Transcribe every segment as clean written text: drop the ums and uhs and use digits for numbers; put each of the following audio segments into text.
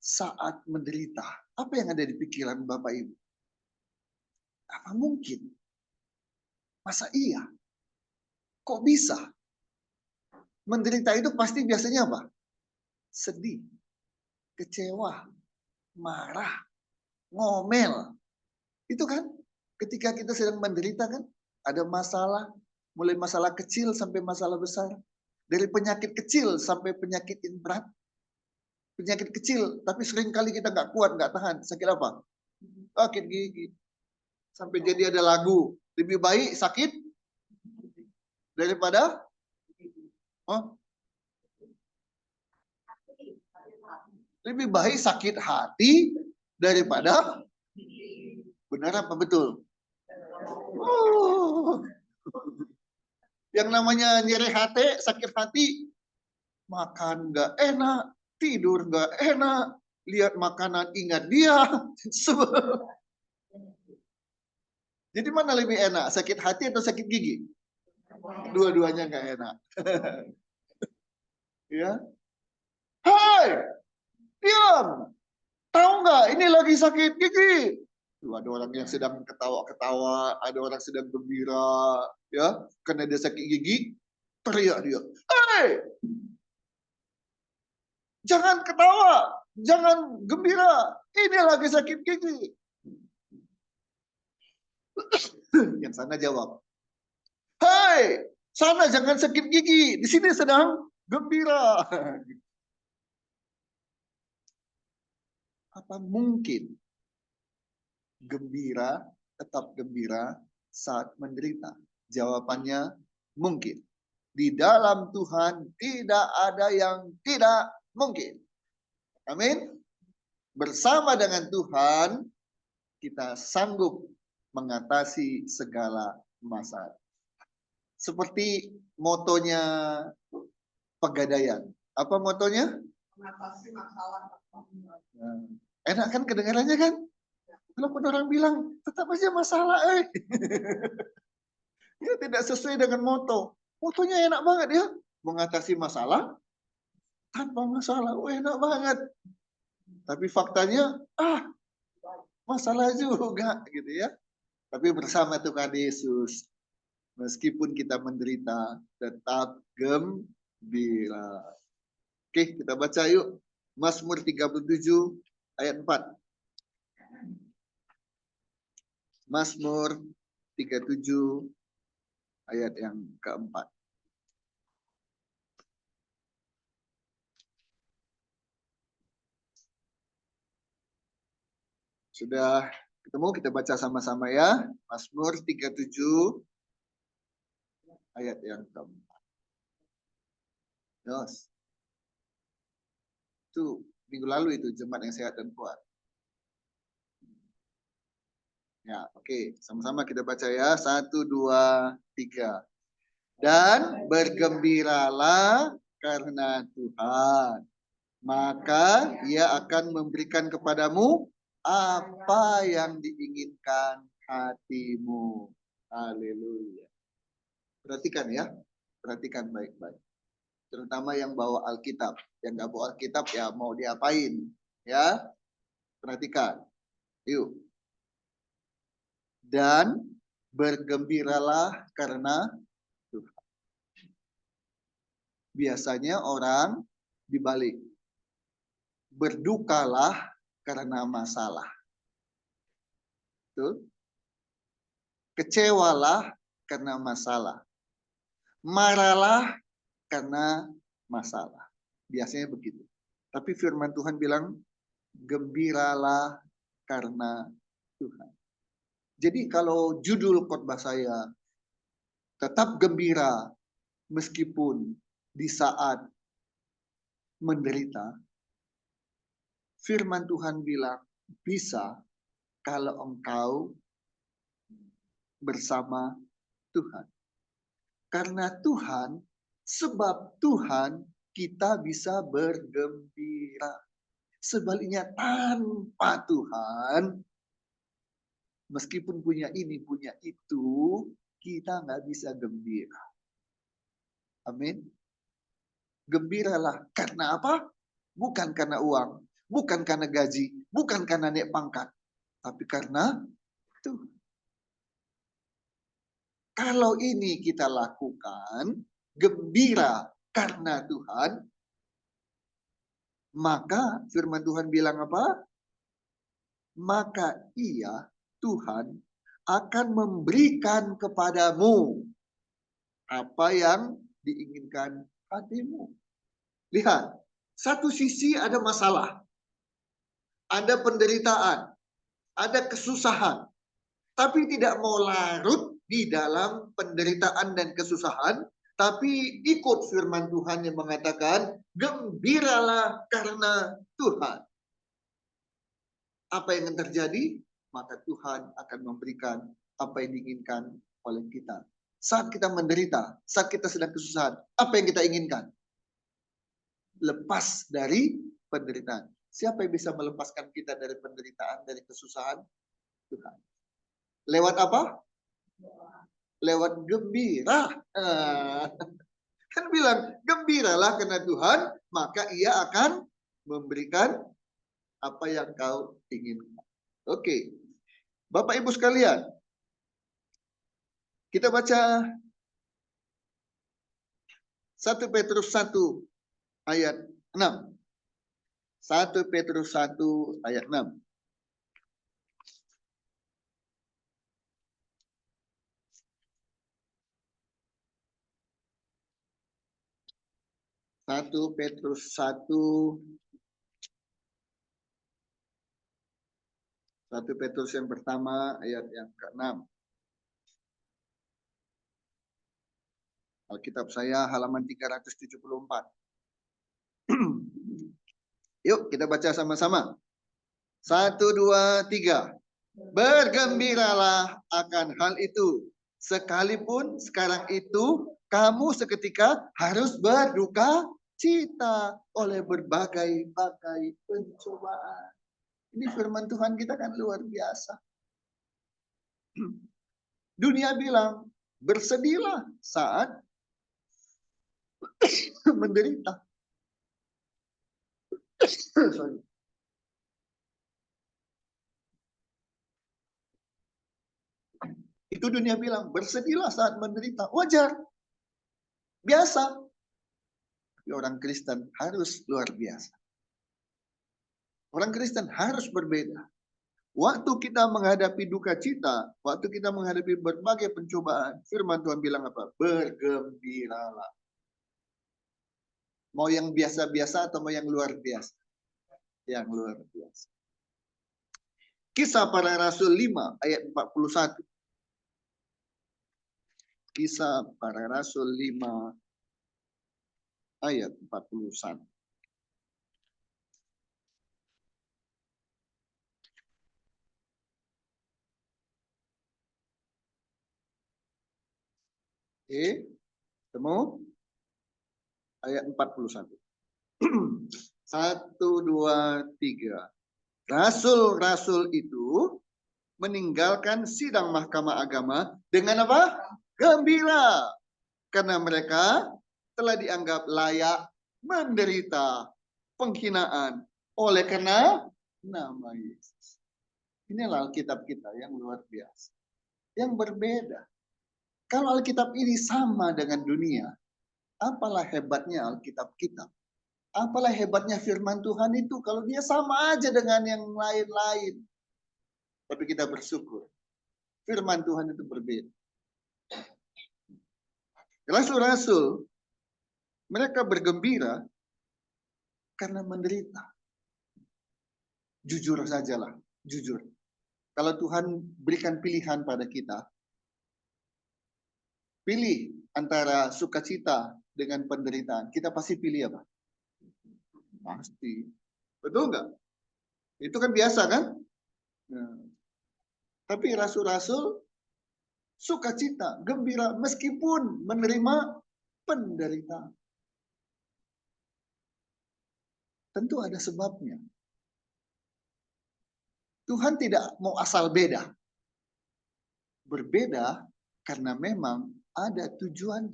saat menderita. Apa yang ada di pikiran Bapak Ibu? Apa mungkin? Masa iya? Kok bisa? Menderita itu pasti biasanya apa? Sedih, kecewa, marah, ngomel. Itu kan ketika kita sedang menderita kan, ada masalah, mulai masalah kecil sampai masalah besar. Dari penyakit kecil sampai penyakit yang berat. Penyakit kecil, tapi seringkali kita nggak kuat, nggak tahan. Sakit apa? Sakit gigi. Sampai jadi ada lagu, lebih baik sakit daripada oh, lebih baik sakit hati daripada benar apa betul? Oh. Yang namanya nyeri hati, sakit hati, makan nggak enak, tidur nggak enak, lihat makanan ingat dia. Jadi mana lebih enak, sakit hati atau sakit gigi? Dua-duanya nggak enak. Ya, hai, diam. Tahu nggak? Ini lagi sakit gigi. Ada orang yang sedang ketawa-ketawa, ada orang sedang gembira, ya, karena dia sakit gigi, teriak dia, "Hei, jangan ketawa, jangan gembira, ini lagi sakit gigi." Yang sana jawab, "Hei, sana jangan sakit gigi, di sini sedang gembira." Apa mungkin gembira, tetap gembira saat menderita? Jawabannya mungkin. Di dalam Tuhan tidak ada yang tidak mungkin. Amin. Bersama dengan Tuhan kita sanggup mengatasi segala masalah. Seperti motonya Pegadaian. Apa motonya? Mengatasi masalah. Enak kan kedengarannya kan? Walaupun orang bilang tetap aja masalah. Ya tidak sesuai dengan moto. Motonya enak banget ya. Mengatasi masalah tanpa masalah. Enak banget. Tapi faktanya, masalah juga gitu ya. Tapi bersama Tuhan Yesus, meskipun kita menderita, tetap gembira. Oke, kita baca yuk. Mazmur 37 ayat 4. Mazmur 37 ayat yang keempat. Sudah ketemu, kita baca sama-sama ya. Mazmur 37 ayat yang keempat. Yos. Itu minggu lalu itu jemaat yang sehat dan kuat. Ya, oke. Sama-sama kita baca ya. 1, 2, 3. Dan bergembiralah karena Tuhan, maka Ia akan memberikan kepadamu apa yang diinginkan hatimu. Haleluya. Perhatikan ya, perhatikan baik-baik. Terutama yang bawa Alkitab. Yang nggak bawa Alkitab ya mau diapain? Ya, perhatikan. Yuk. Dan bergembiralah karena Tuhan. Biasanya orang dibalik. Berdukalah karena masalah. Betul? Kecewalah karena masalah. Marahlah karena masalah. Biasanya begitu. Tapi firman Tuhan bilang, gembiralah karena Tuhan. Jadi kalau judul khotbah saya, tetap gembira meskipun di saat menderita, firman Tuhan bilang, bisa kalau engkau bersama Tuhan. Karena Tuhan, sebab Tuhan kita bisa bergembira. Sebaliknya tanpa Tuhan, meskipun punya ini, punya itu, kita nggak bisa gembira. Amin. Gembiralah. Karena apa? Bukan karena uang. bukan karena gaji, bukan karena naik pangkat, tapi karena Tuhan. Kalau ini kita lakukan, gembira karena Tuhan, maka firman Tuhan bilang apa? Maka Ia, Tuhan, akan memberikan kepadamu apa yang diinginkan hatimu. Lihat, satu sisi ada masalah, ada penderitaan, ada kesusahan, tapi tidak mau larut di dalam penderitaan dan kesusahan, tapi ikut firman Tuhan yang mengatakan, gembiralah karena Tuhan. Apa yang akan terjadi? Maka Tuhan akan memberikan apa yang diinginkan oleh kita. Saat kita menderita, saat kita sedang kesusahan, apa yang kita inginkan? Lepas dari penderitaan. Siapa yang bisa melepaskan kita dari penderitaan, dari kesusahan? Tuhan. Lewat apa? Lewat gembira. Kan bilang, gembiralah karena Tuhan, maka Ia akan memberikan apa yang kau inginkan. Oke. Bapak Ibu sekalian, kita baca 1 Petrus 1 ayat 6. 1 Petrus 1 ayat 6. Satu Petrus 1 Petrus yang pertama ayat yang ke-6. Alkitab saya halaman 374. Yuk kita baca sama-sama. 1, 2, 3. Bergembiralah akan hal itu. Sekalipun sekarang itu kamu seketika harus berduka cita oleh berbagai-bagai pencobaan. Ini firman Tuhan kita kan luar biasa. Dunia bilang, bersedihlah saat menderita. Sorry. Itu dunia bilang, bersedihlah saat menderita. Wajar. Biasa. Tapi orang Kristen harus luar biasa. Orang Kristen harus berbeda. Waktu kita menghadapi duka cita, waktu kita menghadapi berbagai pencobaan, firman Tuhan bilang apa? Bergembiralah. Mau yang biasa-biasa atau mau yang luar biasa? Yang luar biasa. Kisah Para Rasul 5 ayat 41. Kisah Para Rasul 5 ayat 41. Temu ayat 41. 1, 2, 3. Rasul-rasul itu meninggalkan sidang mahkamah agama dengan apa? Gembira. Karena mereka telah dianggap layak menderita penghinaan oleh karena nama Yesus. Inilah Alkitab kita yang luar biasa. Yang berbeda. Kalau Alkitab ini sama dengan dunia, apalah hebatnya Alkitab kita? Apalah hebatnya firman Tuhan itu kalau dia sama aja dengan yang lain-lain. Tapi kita bersyukur. Firman Tuhan itu berbeda. Rasul-rasul, mereka bergembira karena menderita. Jujur sajalah, jujur. Kalau Tuhan berikan pilihan pada kita, pilih antara sukacita dengan penderitaan. Kita pasti pilih apa? Pasti. Betul nggak? Itu kan biasa kan? Nah. Tapi rasul-rasul sukacita, gembira meskipun menerima penderitaan. Tentu ada sebabnya. Tuhan tidak mau asal beda. Berbeda karena memang ada tujuan,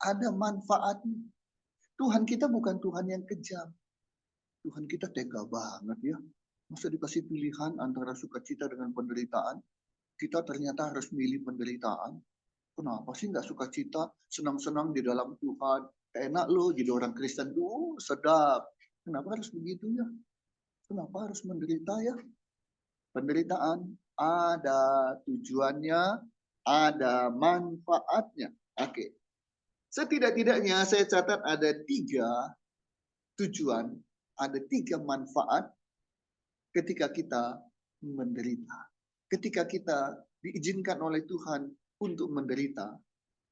ada manfaatnya. Tuhan kita bukan Tuhan yang kejam. Tuhan kita tega banget ya. Masa dikasih pilihan antara sukacita dengan penderitaan, kita ternyata harus milih penderitaan. Kenapa sih nggak sukacita, senang-senang di dalam Tuhan? Enak loh jadi orang Kristen tuh, sedap. Kenapa harus begitu ya? Kenapa harus menderita ya? Penderitaan ada tujuannya, ada manfaatnya. Oke. Setidak-tidaknya saya catat ada 3 tujuan, ada 3 manfaat ketika kita menderita. Ketika kita diizinkan oleh Tuhan untuk menderita.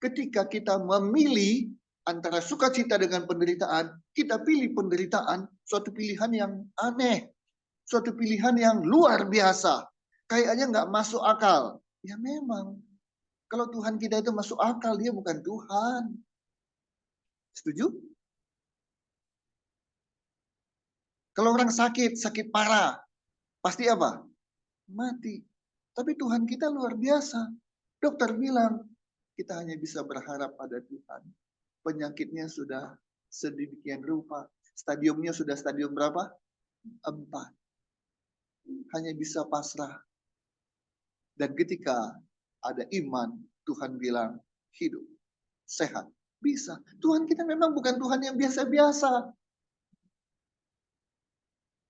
Ketika kita memilih antara sukacita dengan penderitaan, kita pilih penderitaan, suatu pilihan yang aneh. Suatu pilihan yang luar biasa. Kayaknya nggak masuk akal. Ya memang. Kalau Tuhan kita itu masuk akal, dia bukan Tuhan. Setuju? Kalau orang sakit, sakit parah, pasti apa? Mati. Tapi Tuhan kita luar biasa. Dokter bilang, kita hanya bisa berharap pada Tuhan. Penyakitnya sudah sedemikian rupa. Stadiumnya sudah stadium berapa? 4. Hanya bisa pasrah. Dan ketika ada iman, Tuhan bilang, hidup, sehat, bisa. Tuhan kita memang bukan Tuhan yang biasa-biasa.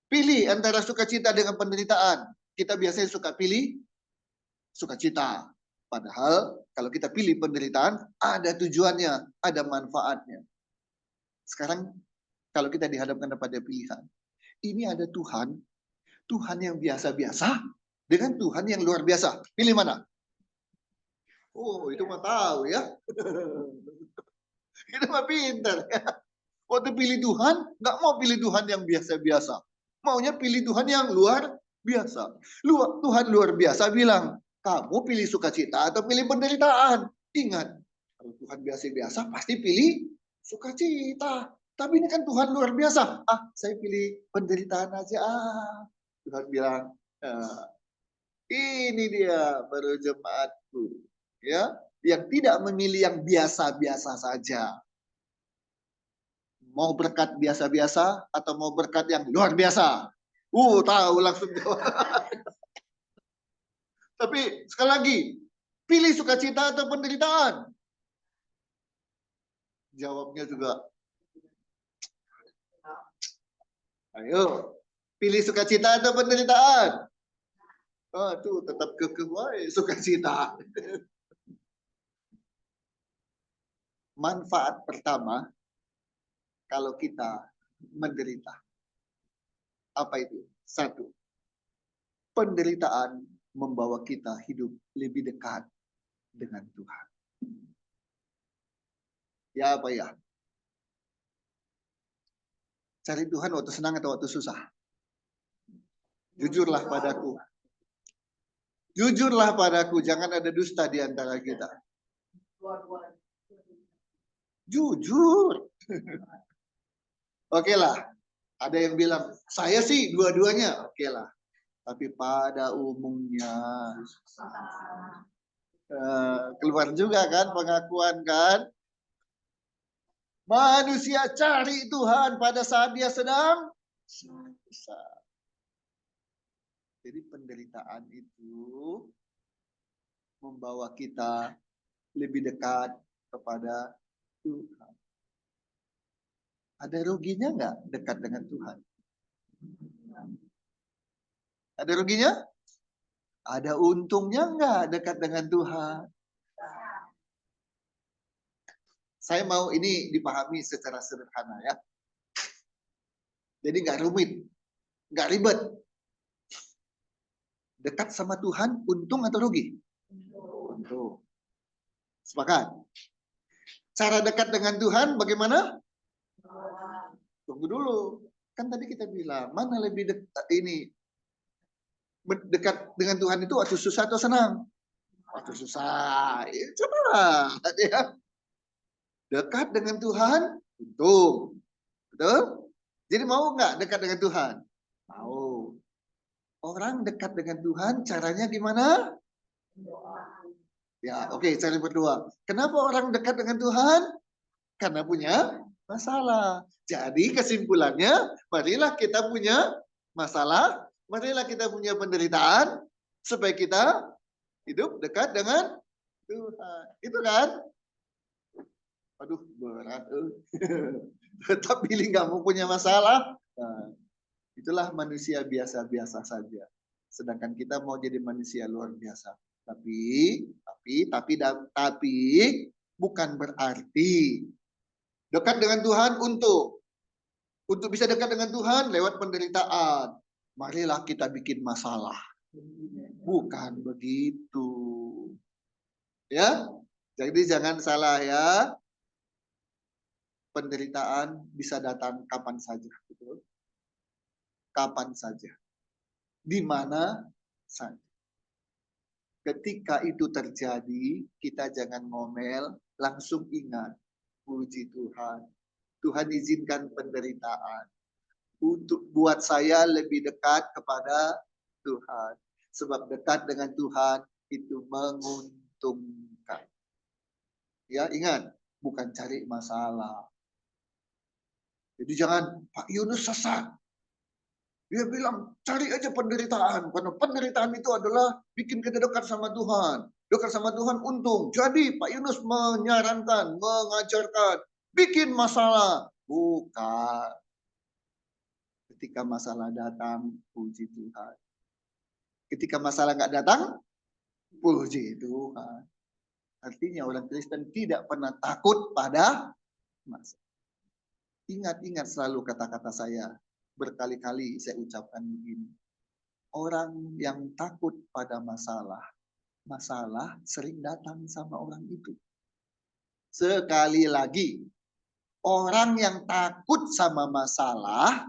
Pilih antara sukacita dengan penderitaan. Kita biasanya suka pilih sukacita. Padahal kalau kita pilih penderitaan, ada tujuannya, ada manfaatnya. Sekarang kalau kita dihadapkan kepada pilihan, ini ada Tuhan, Tuhan yang biasa-biasa dengan Tuhan yang luar biasa. Pilih mana? Oh, itu mah tahu ya. Itu mah pintar ya. Waktu pilih Tuhan, nggak mau pilih Tuhan yang biasa-biasa. Maunya pilih Tuhan yang luar biasa. Tuhan luar biasa bilang, kamu pilih sukacita atau pilih penderitaan. Ingat, kalau Tuhan biasa-biasa pasti pilih sukacita. Tapi ini kan Tuhan luar biasa. Saya pilih penderitaan aja. Tuhan bilang, ini dia baru jemaatku. Ya, yang tidak memilih yang biasa-biasa saja. Mau berkat biasa-biasa atau mau berkat yang luar biasa? Tahu langsung jawab. Tapi sekali lagi, pilih sukacita atau penderitaan? Jawabnya juga, ayo, pilih sukacita atau penderitaan? Tuh tetap kekeh sukacita. Manfaat pertama, kalau kita menderita. Apa itu? 1. Penderitaan membawa kita hidup lebih dekat dengan Tuhan. Ya apa ya? Cari Tuhan waktu senang atau waktu susah? Jujurlah padaku. Jujurlah padaku, jangan ada dusta di antara kita. Jujur. Oke lah. Ada yang bilang, saya sih dua-duanya. Oke lah. Tapi pada umumnya keluar juga kan pengakuan kan. Manusia cari Tuhan pada saat dia sedang susah. Jadi penderitaan itu membawa kita lebih dekat kepada Tuhan. Ada ruginya nggak dekat dengan Tuhan? Ada ruginya? Ada untungnya nggak dekat dengan Tuhan? Saya mau ini dipahami secara sederhana ya. Jadi nggak rumit, nggak ribet. Dekat sama Tuhan, untung atau rugi? Untung. Sepakat? Cara dekat dengan Tuhan bagaimana? Tunggu dulu. Kan tadi kita bilang, mana lebih dekat dengan Tuhan itu waktu susah atau senang? Waktu susah. Ya, cobalah. Ya. Dekat dengan Tuhan, untung. Betul? Jadi mau nggak dekat dengan Tuhan? Mau. Orang dekat dengan Tuhan, caranya gimana? Ya, oke, cara berdoa. Kenapa orang dekat dengan Tuhan? Karena punya masalah. Jadi kesimpulannya, marilah kita punya masalah, marilah kita punya penderitaan, supaya kita hidup dekat dengan Tuhan. Itu kan? Aduh, berat. Tetap pilih nggak mau punya masalah. Nah, itulah manusia biasa-biasa saja. Sedangkan kita mau jadi manusia luar biasa. Tapi bukan berarti dekat dengan Tuhan untuk bisa dekat dengan Tuhan lewat penderitaan. Marilah kita bikin masalah. Bukan begitu. Ya, jadi jangan salah ya. Penderitaan bisa datang kapan saja. Betul? Kapan saja. Di mana saja. Ketika itu terjadi, kita jangan ngomel, langsung ingat. Puji Tuhan. Tuhan izinkan penderitaan. Untuk buat saya lebih dekat kepada Tuhan. Sebab dekat dengan Tuhan itu menguntungkan. Ya, ingat. Bukan cari masalah. Jadi jangan, Pak Yunus sesat. Dia bilang, cari aja penderitaan. Karena penderitaan itu adalah bikin kita dekat sama Tuhan. Dekat sama Tuhan untung. Jadi Pak Yunus menyarankan, mengajarkan, bikin masalah. Bukan. Ketika masalah datang, puji Tuhan. Ketika masalah nggak datang, puji Tuhan. Artinya orang Kristen tidak pernah takut pada masalah. Ingat-ingat selalu kata-kata saya. Berkali-kali saya ucapkan begini. Orang yang takut pada masalah sering datang sama orang itu. Sekali lagi, orang yang takut sama masalah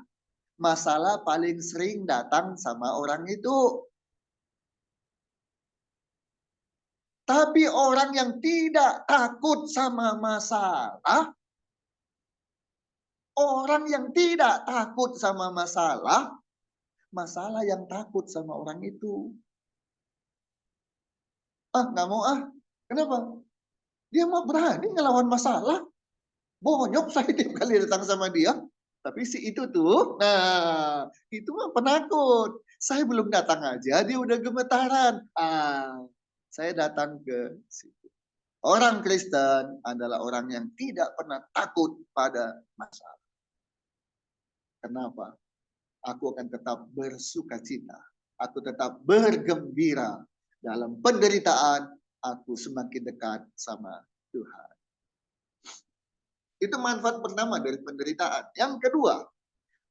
paling sering datang sama orang itu. Tapi orang yang tidak takut sama masalah, orang yang tidak takut sama masalah yang takut sama orang itu. Ah, nggak mau ah. Kenapa? Dia mah berani ngelawan masalah. Bonyok saya tiap kali datang sama dia. Tapi si itu tuh, nah itu mah penakut. Saya belum datang aja, dia udah gemetaran. Saya datang ke situ. Orang Kristen adalah orang yang tidak pernah takut pada masalah. Kenapa? Aku akan tetap bersuka cita. Aku tetap bergembira. Dalam penderitaan, aku semakin dekat sama Tuhan. Itu manfaat pertama dari penderitaan. Yang kedua,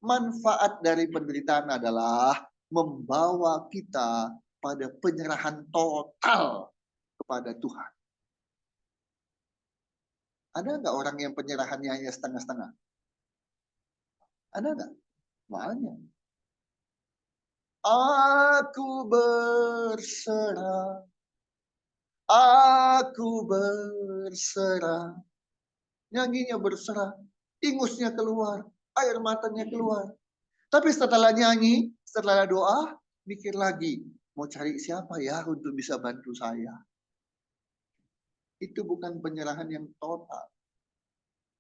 manfaat dari penderitaan adalah membawa kita pada penyerahan total kepada Tuhan. Ada nggak orang yang penyerahannya hanya setengah-setengah? Ada nggak? Banyak. Aku berserah. Aku berserah. Nyanyinya berserah. Ingusnya keluar. Air matanya keluar. Tapi setelah nyanyi, setelah doa, mikir lagi. Mau cari siapa ya untuk bisa bantu saya? Itu bukan penyerahan yang total.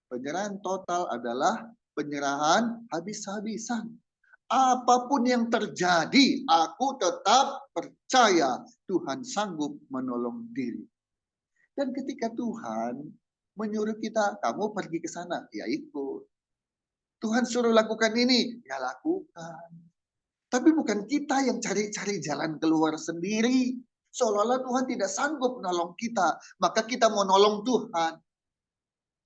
Penyerahan total adalah penyerahan habis-habisan. Apapun yang terjadi, aku tetap percaya Tuhan sanggup menolong diri. Dan ketika Tuhan menyuruh kita, kamu pergi ke sana, ya ikut. Tuhan suruh lakukan ini, ya lakukan. Tapi bukan kita yang cari-cari jalan keluar sendiri. Seolah-olah Tuhan tidak sanggup menolong kita, maka kita mau nolong Tuhan.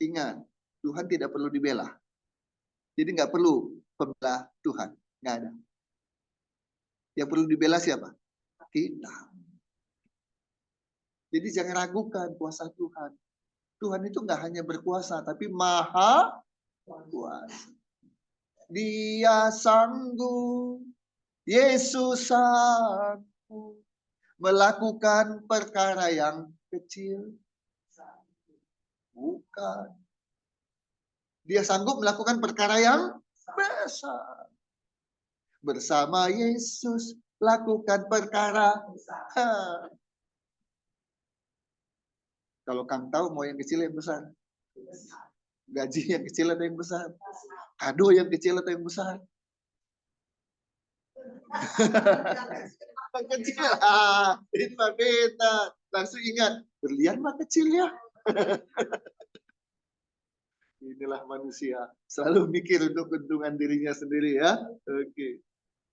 Ingat, Tuhan tidak perlu dibela. Jadi nggak perlu pembela Tuhan. Nggak ada. Yang perlu dibela siapa? Kita. Jadi jangan ragukan kuasa Tuhan. Tuhan itu nggak hanya berkuasa, tapi maha kuasa. Dia sanggup, Yesus sanggup melakukan perkara yang kecil. Bukan. Dia sanggup melakukan perkara yang besar. Bersama Yesus lakukan perkara. Kalau Kang tahu mau yang kecil yang besar. Gaji yang kecil atau yang besar? Kado yang kecil atau yang besar? Kecil. Itu beta. Langsung ingat, berlian mah kecil ya. Inilah manusia. Selalu mikir untuk keuntungan dirinya sendiri ya. Oke.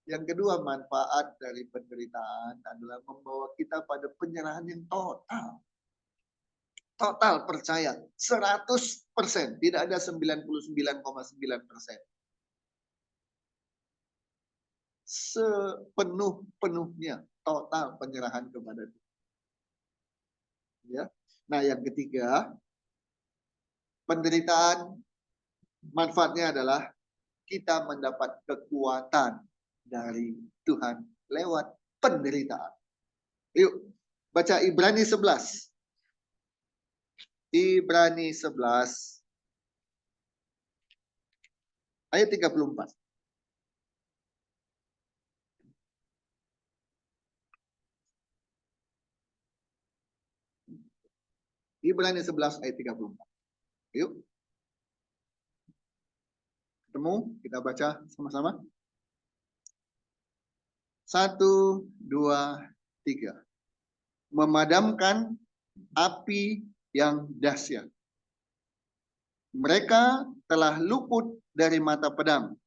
Yang kedua, manfaat dari penderitaan adalah membawa kita pada penyerahan yang total. Total percaya. 100%. Tidak ada 99,9%. Sepenuh-penuhnya. Total penyerahan kepada Tuhan. Ya. Nah, yang ketiga, penderitaan manfaatnya adalah kita mendapat kekuatan dari Tuhan lewat penderitaan. Yuk, baca Ibrani 11. Ibrani 11 ayat 34. Ibrani 11 ayat 34. Yuk. Ketemu? Kita baca sama-sama. 1, 2, 3. Memadamkan api yang dahsyat. Mereka telah luput dari mata pedang.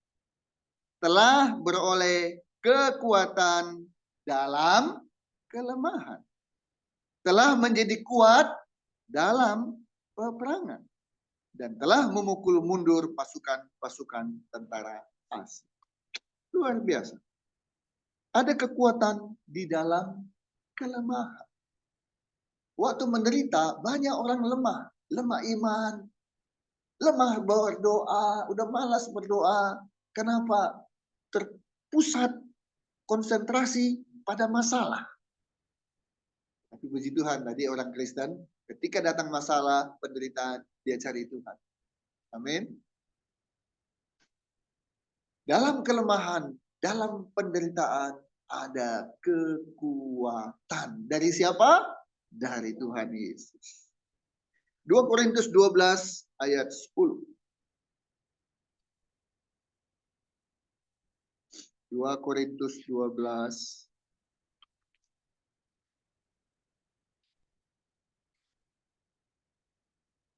Telah beroleh kekuatan dalam kelemahan. Telah menjadi kuat dalam peperangan. Dan telah memukul mundur pasukan-pasukan tentara asing. Luar biasa. Ada kekuatan di dalam kelemahan. Waktu menderita, banyak orang lemah. Lemah iman. Lemah berdoa. Udah malas berdoa. Kenapa? Terpusat konsentrasi pada masalah. Tapi puji Tuhan, tadi orang Kristen, ketika datang masalah, penderitaan, dia cari Tuhan. Amin. Dalam kelemahan, dalam penderitaan, ada kekuatan. Dari siapa? Dari Tuhan Yesus. 2 Korintus 12 ayat 10. 2 Korintus 12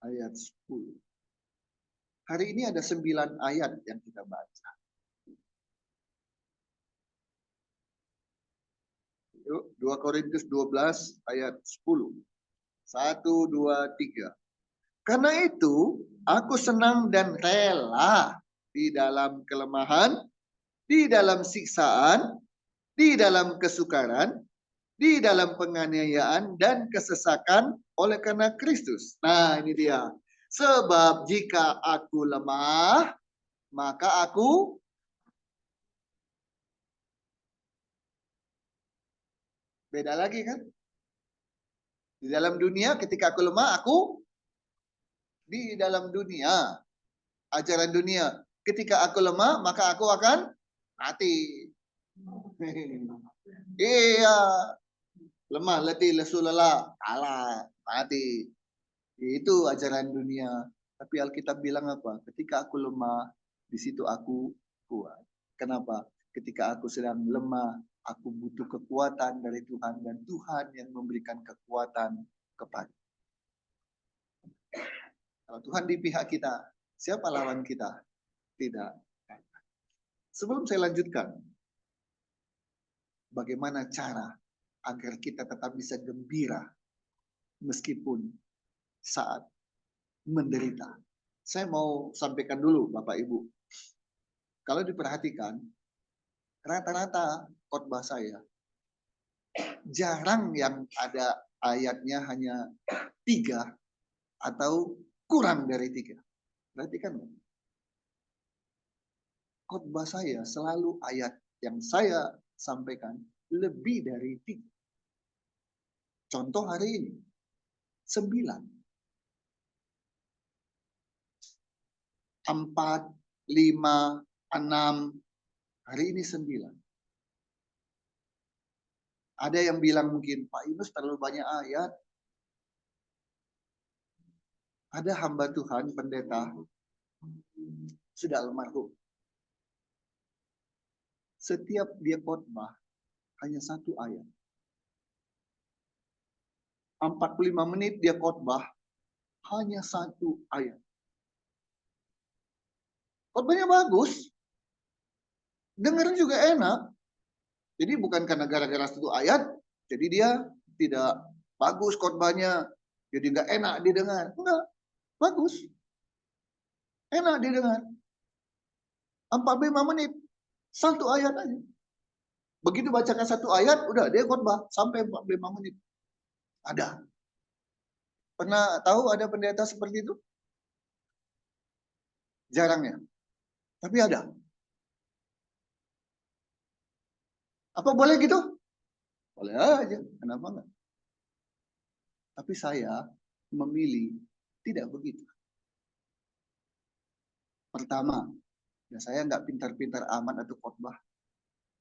ayat 10. Hari ini ada 9 ayat yang kita baca. 2 Korintus 12 ayat 10. 1, 2, 3. Karena itu, aku senang dan rela di dalam kelemahan, di dalam siksaan, di dalam kesukaran, di dalam penganiayaan dan kesesakan oleh karena Kristus. Nah, ini dia. Sebab jika aku lemah, maka aku beda lagi kan? Di dalam dunia ketika aku lemah, aku di dalam dunia, ajaran dunia. Ketika aku lemah, maka aku akan mati. Iya, lemah, letih, lesu, lelah, kalah, mati. Itu ajaran dunia. Tapi Alkitab bilang apa? Ketika aku lemah, di situ aku kuat. Kenapa? Ketika aku sedang lemah, aku butuh kekuatan dari Tuhan. Dan Tuhan yang memberikan kekuatan kepada. Kalau Tuhan di pihak kita, siapa lawan kita? Tidak. Sebelum saya lanjutkan, bagaimana cara agar kita tetap bisa gembira meskipun saat menderita. Saya mau sampaikan dulu Bapak Ibu. Kalau diperhatikan, rata-rata khotbah saya, jarang yang ada ayatnya hanya 3 atau kurang dari 3. Perhatikan, khotbah saya selalu ayat yang saya sampaikan lebih dari 3. Contoh hari ini, 9. 4, 5, 6, hari ini 9. Ada yang bilang mungkin, Pak Yunus terlalu banyak ayat. Ada hamba Tuhan, pendeta, sudah almarhum. Setiap dia khotbah, hanya satu ayat. 45 menit dia khotbah, hanya satu ayat. Khotbahnya bagus, dengar juga enak. Jadi bukan karena gara-gara satu ayat, jadi dia tidak bagus khotbahnya, jadi nggak enak didengar. Enggak, bagus. Enak didengar. 45 menit, satu ayat aja. Begitu bacakan satu ayat, udah dia khotbah sampai 45 menit. Ada. Pernah tahu ada pendeta seperti itu? Jarang ya. Tapi ada. Apa boleh gitu? Boleh aja. Kenapa enggak? Tapi saya memilih tidak begitu. Pertama, ya saya nggak pintar-pintar amat atau khotbah.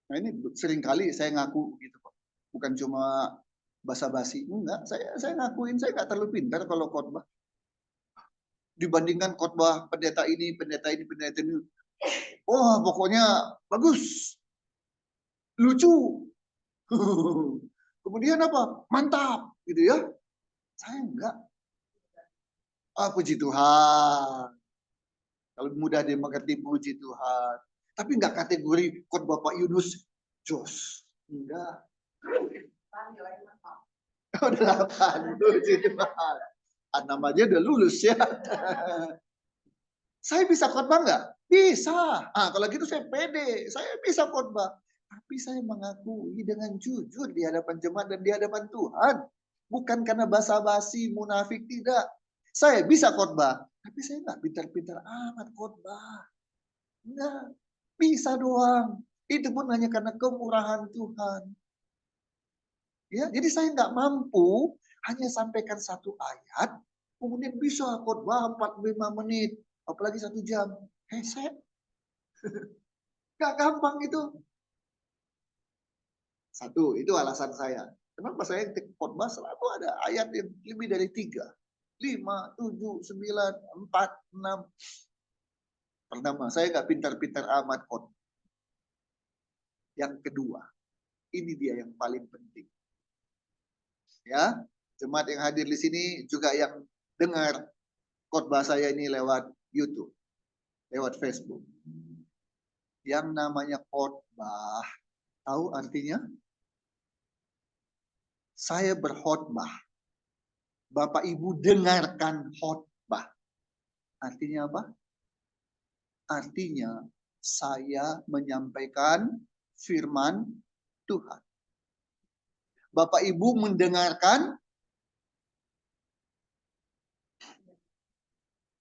Nah ini seringkali saya ngaku gitu kok. Bukan cuma basa-basi. Enggak, saya ngakuin saya nggak terlalu pintar kalau khotbah. Dibandingkan khotbah pendeta ini, pendeta ini, pendeta ini. Wah, pokoknya bagus. Lucu. Kemudian apa? Mantap, gitu ya. Saya enggak. Ah, puji Tuhan. Kalau mudah dimengerti, puji Tuhan. Tapi enggak kategori khotbah Pak Yunus. Jos. Enggak. Udah 8. Puji Tuhan. Namanya udah lulus ya. Saya bisa khotbah enggak? Bisa. Kalau gitu saya pede. Saya bisa khotbah. Tapi saya mengakui dengan jujur di hadapan jemaat dan di hadapan Tuhan. Bukan karena basa-basi, munafik, tidak. Saya bisa khotbah. Tapi saya nggak pintar-pintar amat khotbah. Enggak. Bisa doang. Itu pun hanya karena kemurahan Tuhan. Ya, jadi saya nggak mampu hanya sampaikan satu ayat, kemudian bisa khotbah 45 menit, apalagi 1 jam. Saya nggak gampang itu. Satu, itu alasan saya. Kenapa saya khotbah selalu ada ayat yang lebih dari 3, 5, 7, 9, 4, 6. Pertama, saya nggak pintar-pintar amat khotbah. Yang kedua, ini dia yang paling penting. Ya, jemaat yang hadir di sini juga yang dengar khotbah saya ini lewat YouTube, lewat Facebook. Yang namanya khotbah, tahu artinya? Saya berkhotbah. Bapak Ibu dengarkan khotbah. Artinya apa? Artinya saya menyampaikan firman Tuhan. Bapak Ibu mendengarkan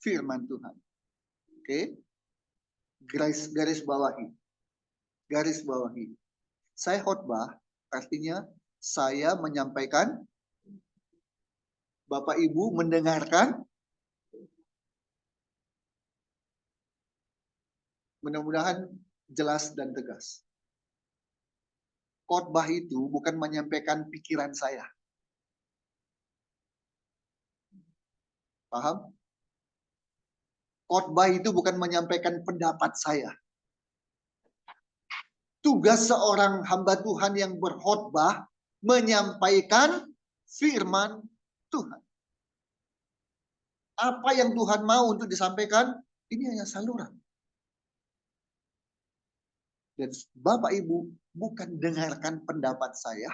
firman Tuhan. Oke? Garis bawahi. Garis bawahi. Saya khotbah artinya saya menyampaikan, Bapak Ibu mendengarkan. Mudah-mudahan jelas dan tegas. Khotbah itu bukan menyampaikan pikiran saya. Paham? Khotbah itu bukan menyampaikan pendapat saya. Tugas seorang hamba Tuhan yang berkhotbah menyampaikan firman Tuhan. Apa yang Tuhan mau untuk disampaikan, ini hanya saluran. Dan Bapak Ibu bukan dengarkan pendapat saya,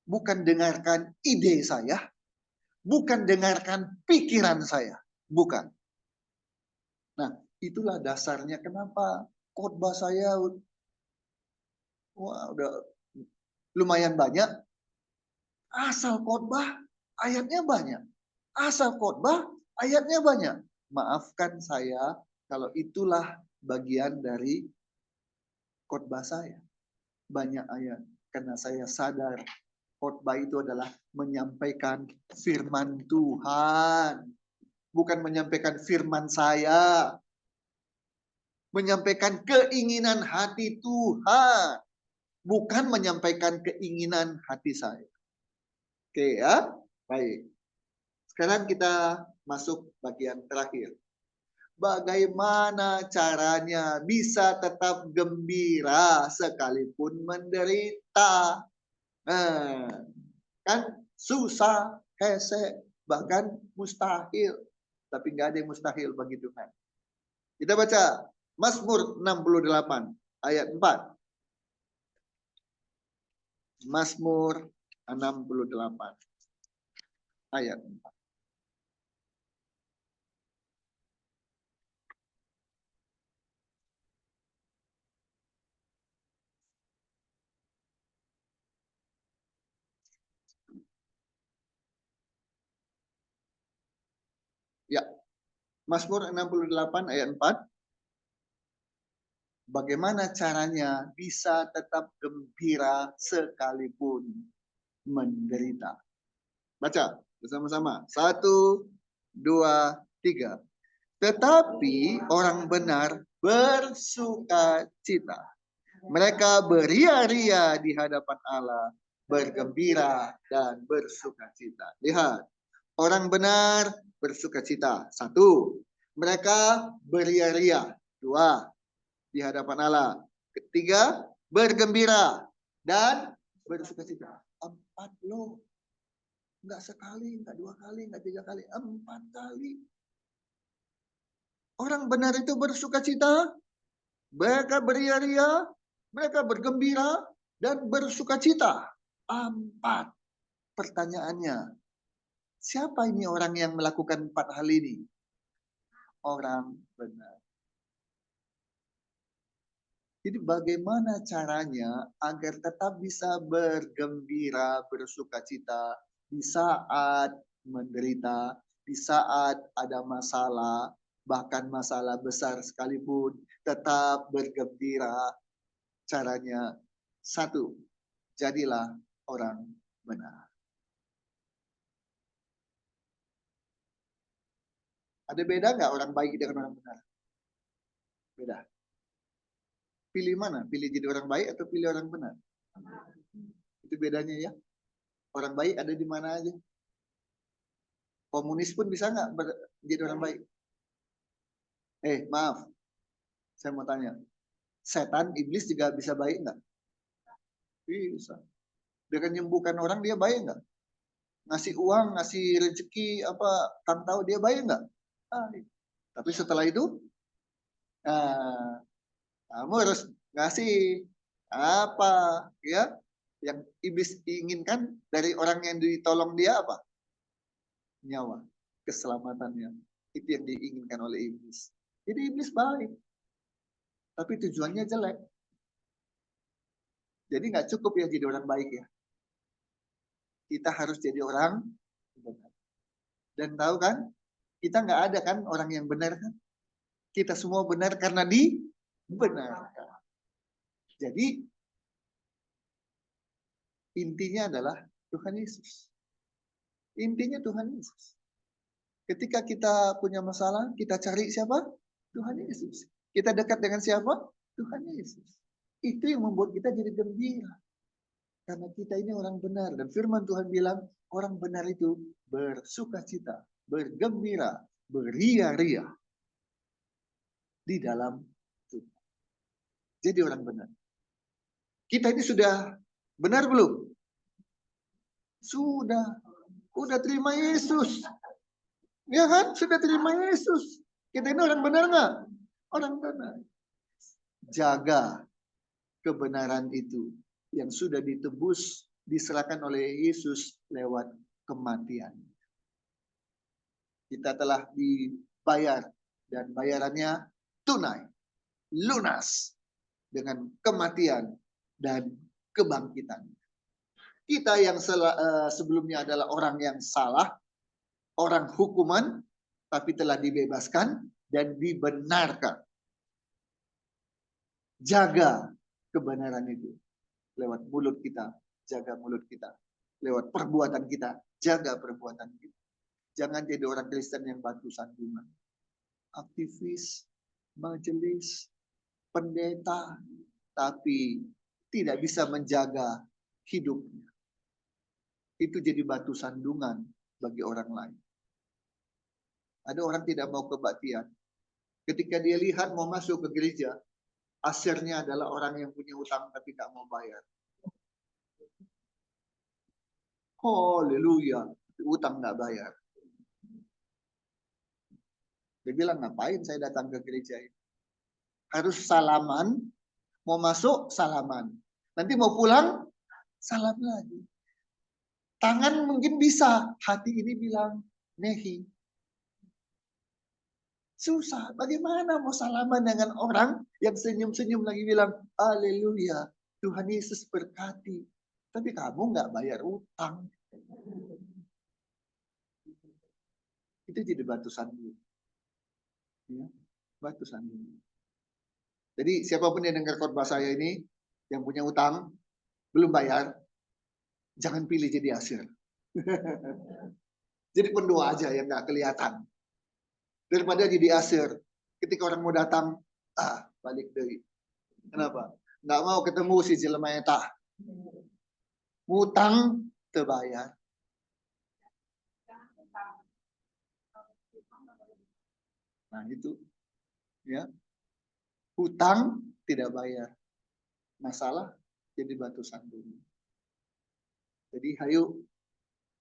bukan dengarkan ide saya, bukan dengarkan pikiran saya, bukan. Nah, itulah dasarnya kenapa khotbah saya udah lumayan banyak. Asal khotbah ayatnya banyak. Asal khotbah ayatnya banyak. Maafkan saya kalau itulah bagian dari khotbah saya. Banyak ayat. Karena saya sadar khotbah itu adalah menyampaikan firman Tuhan. Bukan menyampaikan firman saya. Menyampaikan keinginan hati Tuhan. Bukan menyampaikan keinginan hati saya. Oke ya, baik. Sekarang kita masuk bagian terakhir. Bagaimana caranya bisa tetap gembira sekalipun menderita? Kan susah, hese, bahkan mustahil. Tapi nggak ada yang mustahil bagi Tuhan. Kita baca Mazmur 68 ayat 4. Mazmur 68 ayat 4. Ya, Mazmur 68 ayat 4. Bagaimana caranya bisa tetap gembira sekalipun menderita? Baca bersama-sama. 1, 2, 3. Tetapi orang benar bersuka cita. Mereka beria-ria di hadapan Allah, bergembira dan bersuka cita. Lihat, orang benar bersuka cita. 1. Mereka beria-ria. 2. Di hadapan Allah. 3. Bergembira dan bersuka cita. 4 loh. Enggak sekali, enggak 2 kali, enggak 3 kali, 4 kali. Orang benar itu bersuka cita, mereka beria-ria, mereka bergembira, dan bersuka cita. 4. Pertanyaannya, siapa ini orang yang melakukan 4 hal ini? Orang benar. Jadi bagaimana caranya agar tetap bisa bergembira, bersuka cita di saat menderita, di saat ada masalah, bahkan masalah besar sekalipun, tetap bergembira. Caranya 1, jadilah orang benar. Ada beda nggak orang baik dengan orang benar? Beda. Pilih mana? Pilih jadi orang baik atau pilih orang benar? Itu bedanya ya. Orang baik ada di mana aja. Komunis pun bisa nggak jadi orang baik? Maaf, saya mau tanya. Setan, iblis juga bisa baik nggak? Bisa. Dengan menyembuhkan orang dia baik nggak? Ngasih uang, ngasih rezeki, apa, kamu tahu dia baik nggak? Baik. Tapi setelah itu, kamu harus ngasih apa, ya? Yang iblis inginkan dari orang yang ditolong dia apa? Nyawa, keselamatannya. Itu yang diinginkan oleh iblis. Jadi iblis baik, tapi tujuannya jelek. Jadi nggak cukup ya jadi orang baik ya. Kita harus jadi orang benar. Dan tahu kan, kita nggak ada kan orang yang benar kan? Kita semua benar karena dibenarkan. Jadi intinya adalah Tuhan Yesus. Intinya Tuhan Yesus. Ketika kita punya masalah, kita cari siapa? Tuhan Yesus. Kita dekat dengan siapa? Tuhan Yesus. Itu yang membuat kita jadi gembira. Karena kita ini orang benar. Dan firman Tuhan bilang, orang benar itu bersuka cita, bergembira, beria-ria di dalam Tuhan. Jadi orang benar. Kita ini sudah benar belum? Sudah. Udah terima Yesus. Ya kan? Sudah terima Yesus. Kita ini orang benar nggak? Orang benar. Jaga kebenaran itu yang sudah ditebus, diserahkan oleh Yesus lewat kematian. Kita telah dibayar dan bayarannya tunai, lunas dengan kematian dan kebangkitan. Kita yang sebelumnya adalah orang yang salah, orang hukuman, tapi telah dibebaskan dan dibenarkan. Jaga kebenaran itu lewat mulut kita, jaga mulut kita. Lewat perbuatan kita, jaga perbuatan kita. Jangan jadi orang Kristen yang batu sandungan. Aktivis, majelis, pendeta, tapi tidak bisa menjaga hidupnya. Itu jadi batu sandungan bagi orang lain. Ada orang tidak mau kebaktian. Ketika dia lihat mau masuk ke gereja, asirnya adalah orang yang punya utang tapi nggak mau bayar. Haleluya, utang nggak bayar. Dia bilang, ngapain saya datang ke gereja ini? Harus salaman, mau masuk salaman. Nanti mau pulang, salam lagi. Tangan mungkin bisa, hati ini bilang, nehi. Susah, bagaimana mau salaman dengan orang yang senyum-senyum lagi bilang, haleluya, Tuhan Yesus berkati. Tapi kamu nggak bayar utang. Itu jadi batu sandung. Ya, batu sandung. Jadi siapapun yang dengar khotbah saya ini, yang punya utang, belum bayar, jangan pilih jadi asir. Jadi pendoa aja yang nggak kelihatan. Daripada jadi asir, ketika orang mau datang, balik dari. Kenapa? Nggak mau ketemu si jelema eta. Utang terbayar. Nah itu, ya, hutang tidak bayar, masalah jadi batu sandung. Jadi hayu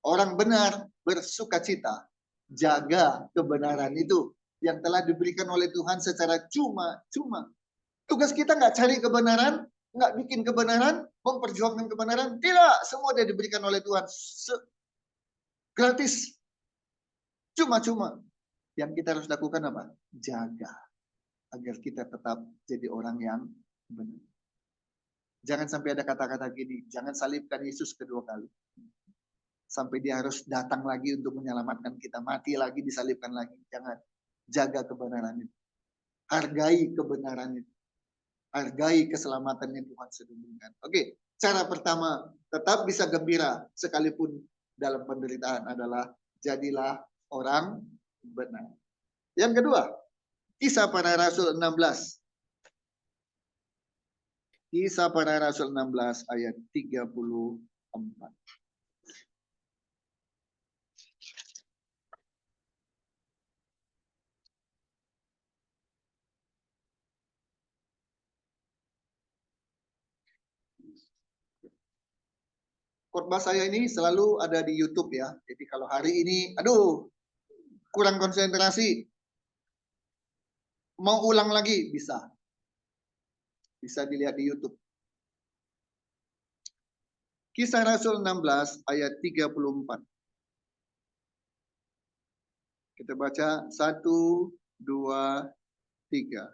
orang benar bersukacita, jaga kebenaran itu yang telah diberikan oleh Tuhan secara cuma-cuma. Tugas kita nggak cari kebenaran, nggak bikin kebenaran, memperjuangkan kebenaran, tidak, semua dia diberikan oleh Tuhan gratis, cuma-cuma. Yang kita harus lakukan apa? Jaga agar kita tetap jadi orang yang benar. Jangan sampai ada kata-kata gini, jangan salibkan Yesus kedua kali. Sampai dia harus datang lagi untuk menyelamatkan kita, mati lagi, disalibkan lagi. Jangan. Jaga kebenaran itu. Hargai kebenaran itu. Hargai keselamatan yang Tuhan sedemikian. Oke, cara pertama, tetap bisa gembira sekalipun dalam penderitaan adalah jadilah orang benar. Yang kedua, Kisah Para Rasul 16. Kisah Para Rasul 16 ayat 34. Khotbah saya ini selalu ada di YouTube ya. Jadi kalau hari ini, aduh, kurang konsentrasi, mau ulang lagi, bisa. Bisa dilihat di YouTube. Kisah Rasul 16 ayat 34. Kita baca 1, 2, 3.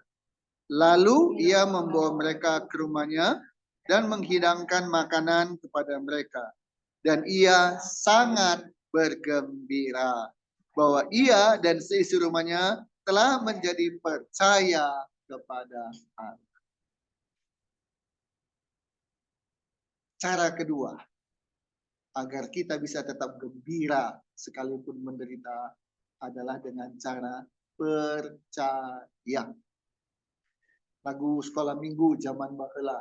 Lalu ia membawa mereka ke rumahnya dan menghidangkan makanan kepada mereka. Dan ia sangat bergembira bahwa ia dan seisi rumahnya telah menjadi percaya kepada Allah. Cara kedua, agar kita bisa tetap gembira sekalipun menderita, adalah dengan cara percaya. Lagu sekolah minggu zaman baheula.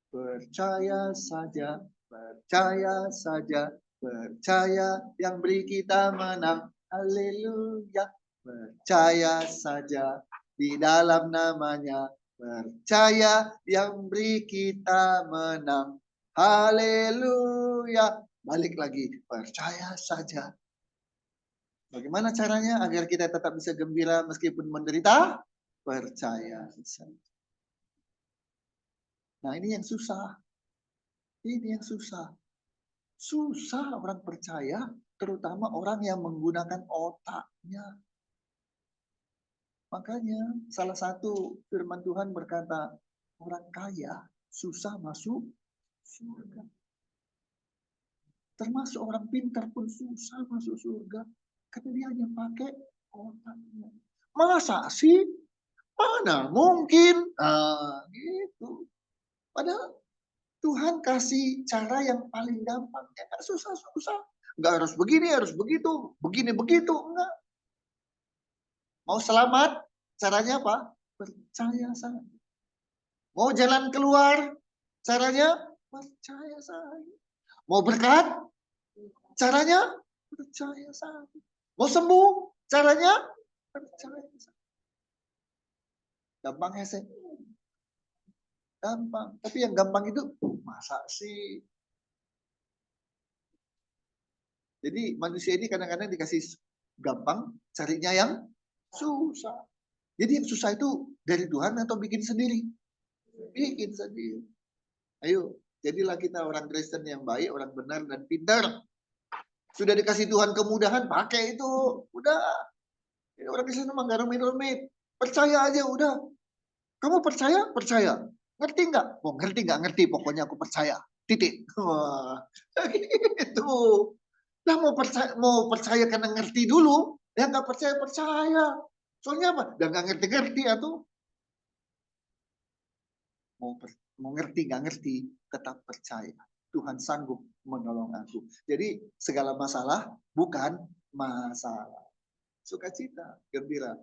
Percaya saja, percaya saja, percaya yang beri kita menang. Haleluya. Percaya saja di dalam namanya. Percaya yang beri kita menang. Haleluya. Balik lagi, percaya saja. Bagaimana caranya agar kita tetap bisa gembira meskipun menderita? Percaya saja. Nah, ini yang susah. Ini yang susah. Susah orang percaya, terutama orang yang menggunakan otaknya. Makanya salah satu firman Tuhan berkata, orang kaya susah masuk surga. Termasuk orang pintar pun susah masuk surga. Karena dia hanya pakai otaknya. Masa sih? Mana mungkin? Gitu. Padahal Tuhan kasih cara yang paling gampang. Ya, gak susah-susah. Nggak harus begini, harus begitu. Begini, begitu. Enggak. Mau selamat, caranya apa? Percaya saja. Mau jalan keluar, caranya percaya saja. Mau berkat, caranya percaya saja. Mau sembuh, caranya percaya. Gampang ya, Seth? Gampang. Tapi yang gampang itu, masa sih? Jadi manusia ini kadang-kadang dikasih gampang, carinya yang susah. Jadi yang susah itu dari Tuhan atau bikin sendiri? Bikin sendiri. Ayo, jadilah kita orang Kristen yang baik, orang benar dan pintar. Sudah dikasih Tuhan kemudahan, pakai itu. Udah. Ini orang Kristen memang gak rumit-rumit. Percaya aja udah. Kamu percaya? Percaya. Ngerti nggak? Oh, ngerti nggak? Ngerti. Pokoknya aku percaya. Titik. Wah, gitu. Nah, mau percaya karena ngerti dulu. Ya nggak percaya, percaya. Soalnya apa? Udah nggak ngerti-ngerti atau mau ngerti nggak ngerti, tetap percaya. Tuhan sanggup menolong aku. Jadi segala masalah bukan masalah. Sukacita, gembira.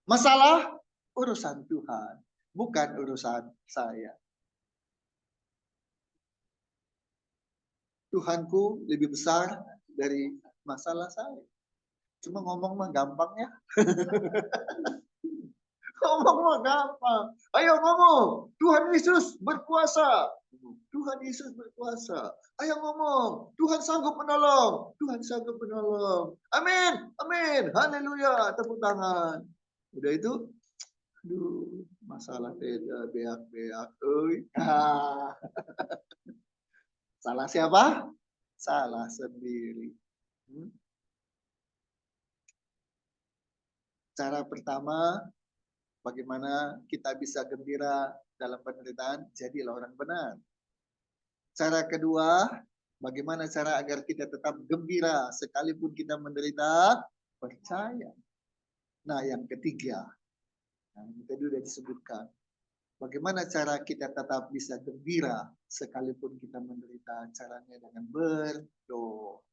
Masalah urusan Tuhan, bukan urusan saya. Tuhanku lebih besar dari masalah saya. Cuma ngomong mah gampang ya. Ngomong mah gampang. Ayo ngomong. Tuhan Yesus berkuasa. Tuhan Yesus berkuasa. Ayo ngomong. Tuhan sanggup menolong. Tuhan sanggup menolong. Amin. Amin. Haleluya. Tepuk tangan. Udah itu. Aduh, masalah beda, beak-beak. Salah siapa? Salah sendiri. Cara pertama, bagaimana kita bisa gembira dalam penderitaan? Jadilah orang benar. Cara kedua, bagaimana cara agar kita tetap gembira sekalipun kita menderita? Percaya. Nah, yang ketiga, yang tadi sudah disebutkan. Bagaimana cara kita tetap bisa gembira sekalipun kita menderita? Caranya dengan berdoa.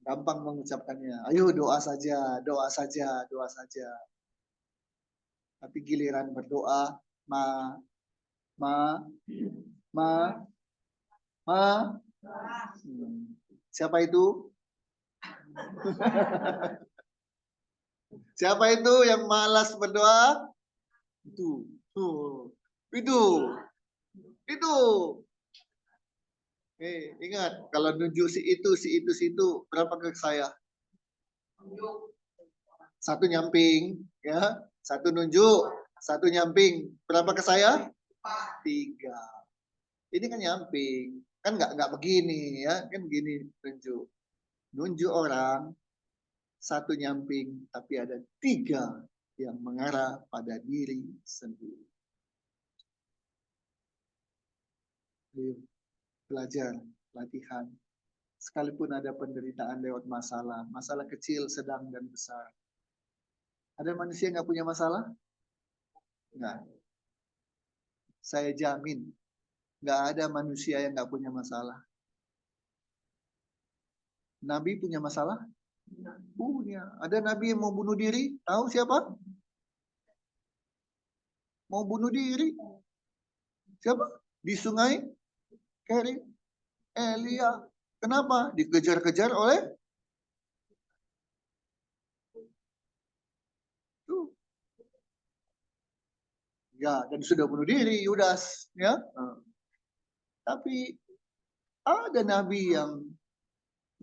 Gampang mengucapkannya. Ayo doa saja, doa saja, doa saja. Tapi giliran berdoa, ma, ma, ma. Siapa itu? Siapa itu yang malas berdoa? Itu. Itu. Itu. Ingat, kalau nunjuk si itu, si itu, si itu, berapa ke saya? Satu nyamping, ya. Satu nunjuk, satu nyamping. Berapa ke saya? 3. Ini kan nyamping. Kan nggak begini, ya. Kan begini nunjuk. Nunjuk orang, satu nyamping, tapi ada 3 yang mengarah pada diri sendiri. Belajar, latihan. Sekalipun ada penderitaan lewat masalah, masalah kecil, sedang, dan besar. Ada manusia yang nggak punya masalah? Nggak. Saya jamin, nggak ada manusia yang nggak punya masalah. Nabi punya masalah? Punya. Ada nabi yang mau bunuh diri? Tahu siapa? Mau bunuh diri? Siapa? Di sungai Kerit. Elia. Kenapa? Dikejar-kejar oleh ya, dan sudah bunuh diri Yudas, ya. Tapi ada nabi yang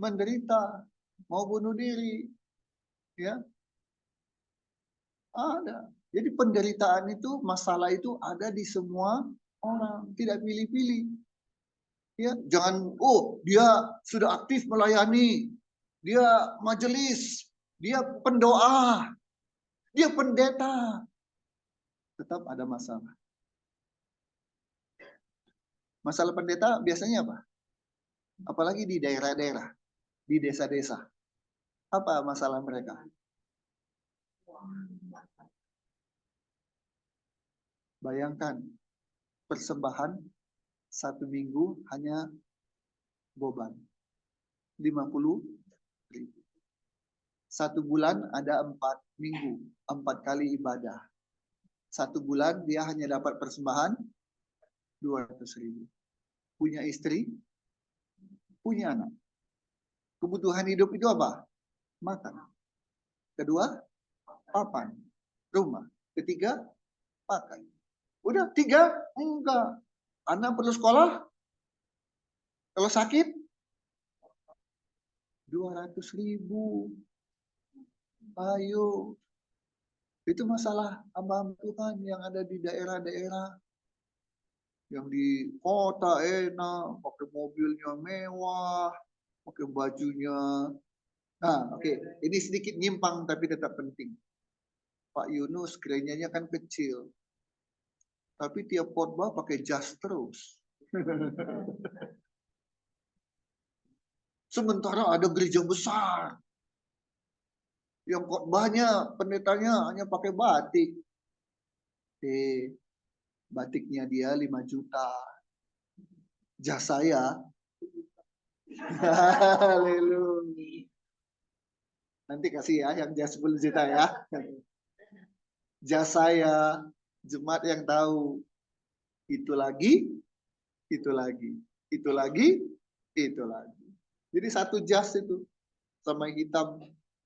menderita, mau bunuh diri, ya. Ada. Jadi penderitaan itu, masalah itu ada di semua orang, tidak pilih-pilih. Ya, jangan dia sudah aktif melayani, dia majelis, dia pendoa, dia pendeta, tetap ada masalah. Masalah pendeta biasanya apa? Apalagi di daerah-daerah, di desa-desa. Apa masalah mereka? Bayangkan, persembahan 1 minggu hanya beban 50.000. 1 bulan ada 4 minggu, 4 kali ibadah. 1 bulan dia hanya dapat persembahan 200.000. Punya istri punya anak. Kebutuhan hidup itu apa? Makan. Kedua, papan, rumah. Ketiga, pakai. Udah, 3? Enggak. Anak perlu sekolah. Kalau sakit, 200.000. Ayo. Itu masalah hamba Tuhan yang ada di daerah-daerah. Yang di kota enak, pakai mobilnya mewah, pakai bajunya. Nah, oke. Ini sedikit nyimpang tapi tetap penting. Pak Yunus gerejanya kan kecil. Tapi tiap khotbah pakai jas terus. Sementara ada gereja besar. Yang khotbahnya, pendetanya hanya pakai batik. Batiknya dia 5 juta. Jas saya. Haleluya. Nanti kasih ya yang jas 10 juta ya. Jas saya, jemaat yang tahu. Itu lagi, itu lagi, itu lagi, itu lagi. Jadi satu jas itu sama hitam.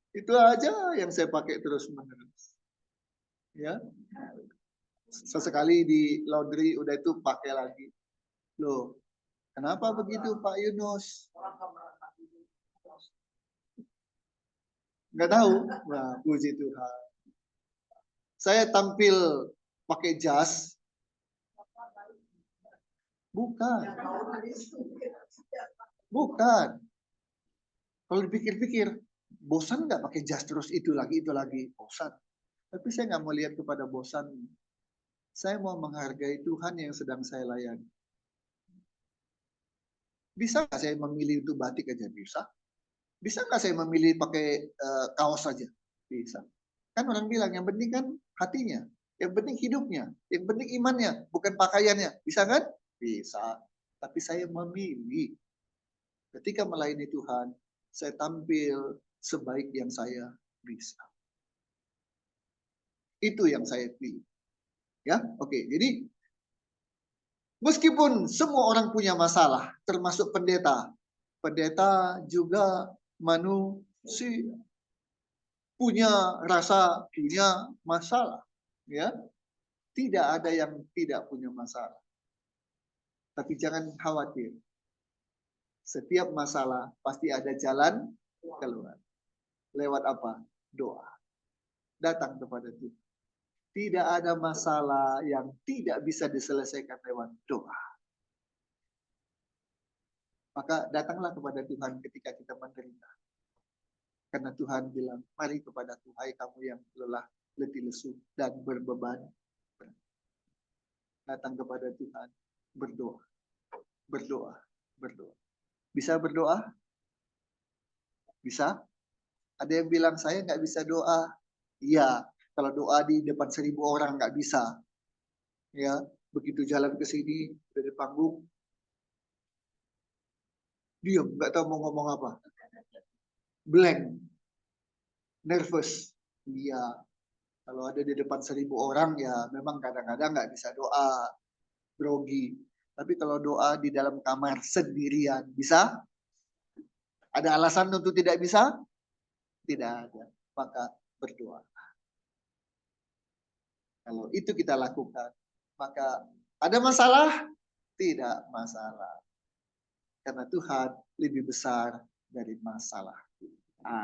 Itu aja yang saya pakai terus menerus. Ya. Sesekali di laundry udah itu pakai lagi. Loh, kenapa begitu Pak Yunus? Nggak tahu. Nah, puji Tuhan. Saya tampil pakai jas. Bukan. Bukan. Kalau dipikir-pikir, bosan nggak pakai jas terus itu lagi, bosan. Tapi saya nggak mau lihat kepada bosan. Saya mau menghargai Tuhan yang sedang saya layani. Bisa nggak saya memilih untuk batik aja? Bisa. Bisa nggak saya memilih pakai kaos saja? Bisa. Kan orang bilang yang penting kan hatinya, yang penting hidupnya, yang penting imannya, bukan pakaiannya. Bisa kan? Bisa. Tapi saya memilih. Ketika melayani Tuhan, saya tampil sebaik yang saya bisa. Itu yang saya pilih. Ya, oke. Jadi meskipun semua orang punya masalah, termasuk pendeta. Pendeta juga manusia. Punya rasa, punya masalah. Ya, tidak ada yang tidak punya masalah. Tapi jangan khawatir. Setiap masalah pasti ada jalan keluar. Lewat apa? Doa. Datang kepada Tuhan. Tidak ada masalah yang tidak bisa diselesaikan lewat doa. Maka datanglah kepada Tuhan ketika kita menderita. Karena Tuhan bilang, mari kepada Tuhan, hai kamu yang lelah, letih lesu, dan berbeban. Datang kepada Tuhan, berdoa. Berdoa. Berdoa. Bisa berdoa? Bisa? Ada yang bilang, saya nggak bisa doa. Iya, kalau doa di depan 1.000 orang nggak bisa. Ya, begitu jalan ke sini, dari panggung, diam, nggak tahu mau ngomong apa. Blank. Nervous. Iya. Kalau ada di depan 1.000 orang ya memang kadang-kadang nggak bisa doa. Grogi. Tapi kalau doa di dalam kamar sendirian, bisa? Ada alasan untuk tidak bisa? Tidak ada. Maka berdoa. Kalau itu kita lakukan, maka ada masalah? Tidak masalah. Karena Tuhan lebih besar dari masalah. Amin.